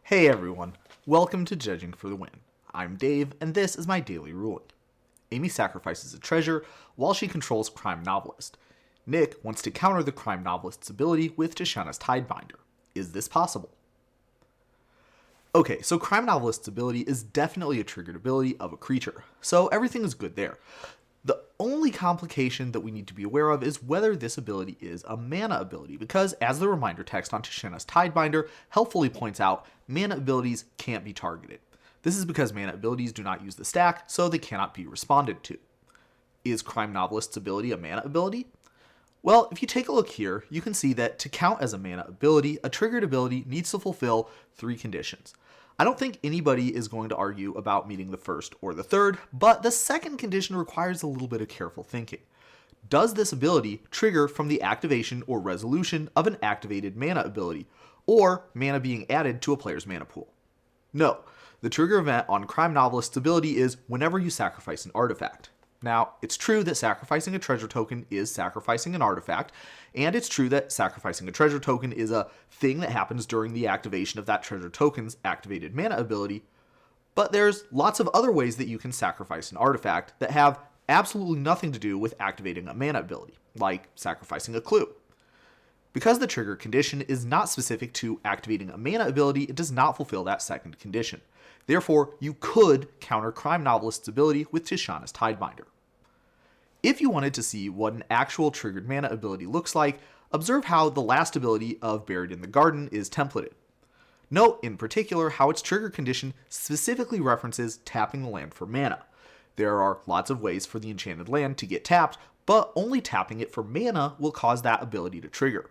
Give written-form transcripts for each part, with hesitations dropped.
Hey everyone, welcome to Judging for the Win. I'm Dave, and this is my daily ruling. Amy sacrifices a treasure while she controls Crime Novelist. Nick wants to counter the Crime Novelist's ability with Tishana's Tidebinder. Is this possible? Okay, so Crime Novelist's ability is definitely a triggered ability of a creature, so everything is good there. The only complication that we need to be aware of is whether this ability is a mana ability, because as the reminder text on Tishana's Tidebinder helpfully points out, mana abilities can't be targeted. This is because mana abilities do not use the stack, so they cannot be responded to. Is Crime Novelist's ability a mana ability? Well, if you take a look here, you can see that to count as a mana ability, a triggered ability needs to fulfill 3 conditions. I don't think anybody is going to argue about meeting the first or the third, but the second condition requires a little bit of careful thinking. Does this ability trigger from the activation or resolution of an activated mana ability, or mana being added to a player's mana pool? No. The trigger event on Crime Novelist's ability is whenever you sacrifice an artifact. Now, it's true that sacrificing a treasure token is sacrificing an artifact, and it's true that sacrificing a treasure token is a thing that happens during the activation of that treasure token's activated mana ability, but there's lots of other ways that you can sacrifice an artifact that have absolutely nothing to do with activating a mana ability, like sacrificing a clue. Because the trigger condition is not specific to activating a mana ability, it does not fulfill that second condition. Therefore, you could counter Crime Novelist's ability with Tishana's Tidebinder. If you wanted to see what an actual triggered mana ability looks like, observe how the last ability of Buried in the Garden is templated. Note, in particular, how its trigger condition specifically references tapping the land for mana. There are lots of ways for the enchanted land to get tapped, but only tapping it for mana will cause that ability to trigger.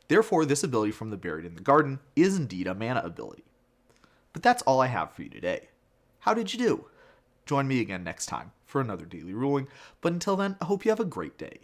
Therefore, this ability from the Buried in the Garden is indeed a mana ability. But that's all I have for you today. How did you do? Join me again next time for another daily ruling, but until then, I hope you have a great day.